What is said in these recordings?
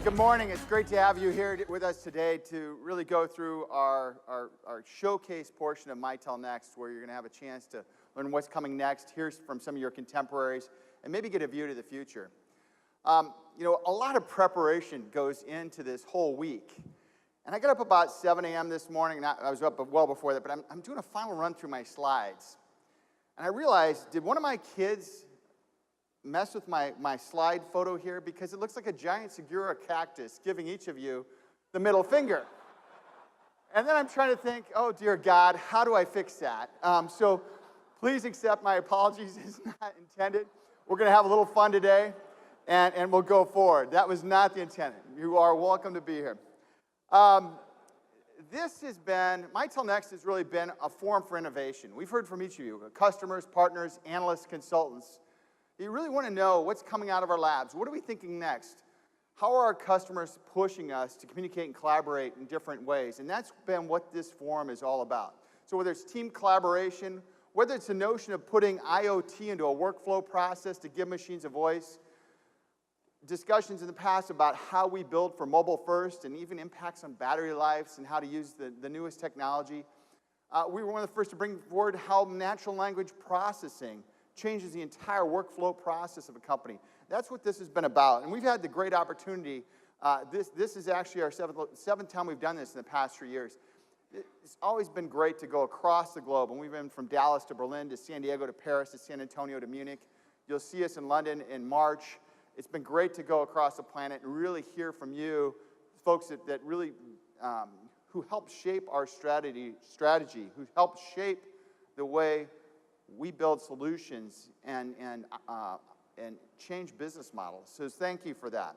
Good morning. It's great to have you here with us today to really go through our showcase portion of Mitel Next, where you're going to have a chance to learn what's coming next, hear from some of your contemporaries, and maybe get a view to the future. You know, a lot of preparation goes into this whole week. And I got up about 7 a.m. this morning, and I was up well before that, but I'm doing a final run through my slides. And I realized, did one of my kids mess with my slide photo here? Because it looks like a giant Segura cactus giving each of you the middle finger. And then I'm trying to think, oh dear God, how do I fix that? So please accept my apologies. It's not intended. We're going to have a little fun today, and we'll go forward. That was not the intent. You are welcome to be here. Mitel Next has really been a forum for innovation. We've heard from each of you, customers, partners, analysts, consultants. You really want to know what's coming out of our labs. What are we thinking next? How are our customers pushing us to communicate and collaborate in different ways? And that's been what this forum is all about. So whether it's team collaboration, whether it's the notion of putting IoT into a workflow process to give machines a voice, discussions in the past about how we build for mobile first and even impacts on battery lives and how to use the newest technology. We were one of the first to bring forward how natural language processing changes the entire workflow process of a company. That's what this has been about. And we've had the great opportunity. This is actually our seventh time we've done this in the past 3 years. It's always been great to go across the globe. And we've been from Dallas to Berlin to San Diego to Paris to San Antonio to Munich. You'll see us in London in March. It's been great to go across the planet and really hear from you, folks that really, who help shape our strategy, who help shape the way we build solutions and change business models. So thank you for that.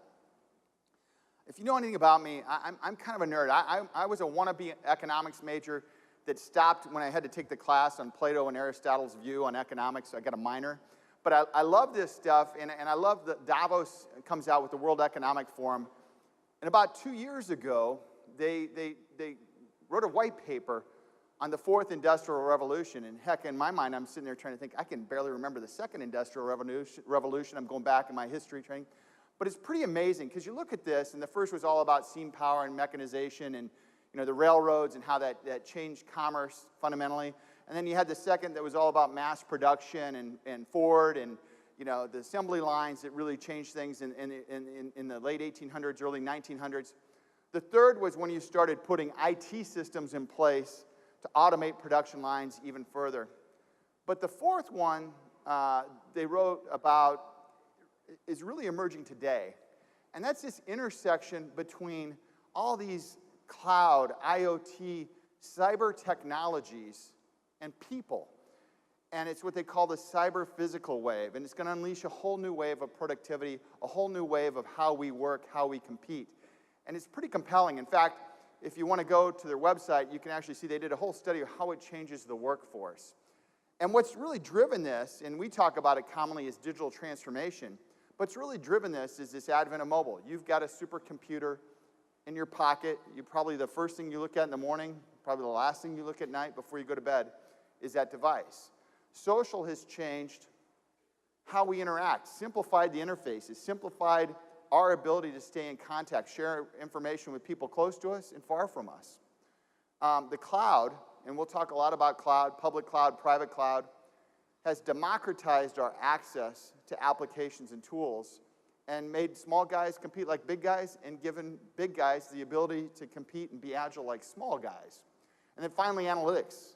If you know anything about me, I'm kind of a nerd. I was a wannabe economics major that stopped when I had to take the class on Plato and Aristotle's view on economics, so I got a minor. But I love this stuff, and I love that Davos comes out with the World Economic Forum. And about 2 years ago, they wrote a white paper on the fourth industrial revolution. And heck, in my mind, I'm sitting there trying to think, I can barely remember the second industrial revolution. I'm going back in my history training. But it's pretty amazing, because you look at this, and the first was all about steam power and mechanization and the railroads and how that changed commerce fundamentally. And then you had the second that was all about mass production and Ford and the assembly lines that really changed things in the late 1800s, early 1900s. The third was when you started putting IT systems in place to automate production lines even further. But the fourth one they wrote about is really emerging today. And that's this intersection between all these cloud, IoT, cyber technologies and people. And it's what they call the cyber physical wave. And it's going to unleash a whole new wave of productivity, a whole new wave of how we work, how we compete. And it's pretty compelling. In fact, if you want to go to their website, you can actually see they did a whole study of how it changes the workforce. And what's really driven this, and we talk about it commonly as digital transformation, what's really driven this is this advent of mobile. You've got a supercomputer in your pocket. Probably the first thing you look at in the morning, probably the last thing you look at night before you go to bed is that device. Social has changed how we interact, simplified the interfaces, simplified our ability to stay in contact, share information with people close to us and far from us. The cloud, and we'll talk a lot about cloud, public cloud, private cloud, has democratized our access to applications and tools and made small guys compete like big guys and given big guys the ability to compete and be agile like small guys. And then finally, analytics.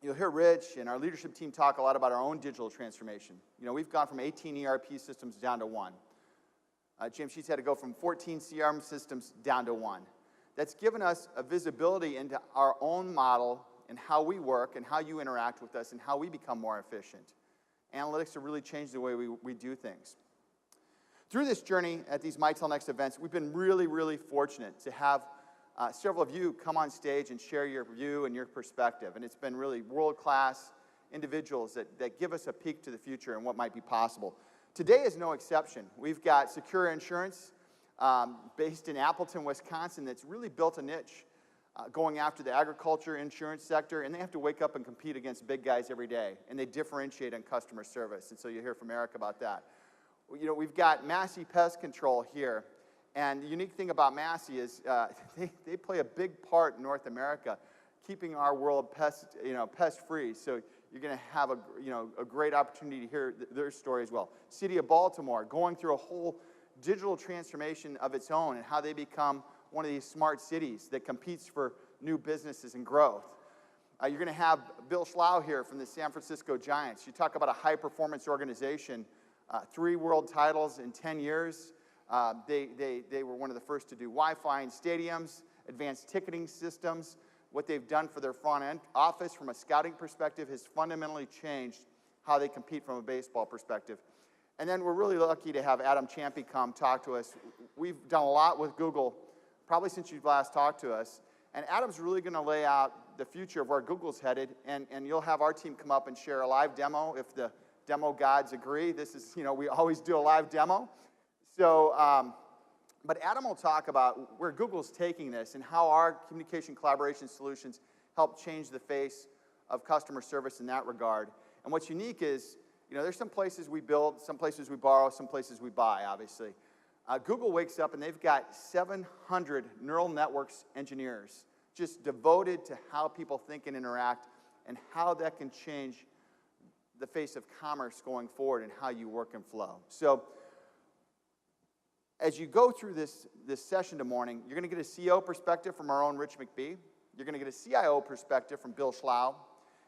You'll hear Rich and our leadership team talk a lot about our own digital transformation. We've gone from 18 ERP systems down to 1. Jim Sheets had to go from 14 CRM systems down to 1. That's given us a visibility into our own model and how we work and how you interact with us and how we become more efficient. Analytics have really changed the way we do things. Through this journey at these Mitel Next events, we've been really, really fortunate to have several of you come on stage and share your view and your perspective. And it's been really world-class individuals that give us a peek to the future and what might be possible. Today is no exception. We've got Secure Insurance based in Appleton, Wisconsin, that's really built a niche going after the agriculture insurance sector, and they have to wake up and compete against big guys every day, and they differentiate on customer service. And so you'll hear from Eric about that. we've got Massey Pest Control here. And the unique thing about Massey is they play a big part in North America, keeping our world pest-free. So you're going to have a great opportunity to hear their story as well. City of Baltimore, going through a whole digital transformation of its own and how they become one of these smart cities that competes for new businesses and growth. You're going to have Bill Schlau here from the San Francisco Giants. You talk about a high-performance organization, 3 world titles in 10 years. They were one of the first to do Wi-Fi in stadiums, advanced ticketing systems. What they've done for their front-end office from a scouting perspective has fundamentally changed how they compete from a baseball perspective. And then we're really lucky to have Adam Champy come talk to us. We've done a lot with Google, probably since you've last talked to us. And Adam's really going to lay out the future of where Google's headed, and you'll have our team come up and share a live demo if the demo gods agree. This is, we always do a live demo. So, but Adam will talk about where Google's taking this and how our communication collaboration solutions help change the face of customer service in that regard. And what's unique is, there's some places we build, some places we borrow, some places we buy, obviously. Google wakes up and they've got 700 neural networks engineers just devoted to how people think and interact and how that can change the face of commerce going forward and how you work and flow. So as you go through this session tomorrow morning, you're going to get a CEO perspective from our own Rich McBee. You're going to get a CIO perspective from Bill Schlau.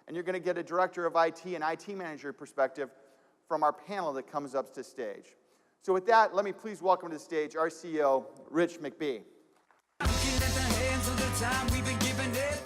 And you're going to get a director of IT and IT manager perspective from our panel that comes up to stage. So with that, let me please welcome to the stage our CEO, Rich McBee. Looking at the hands of the time we've been giving it.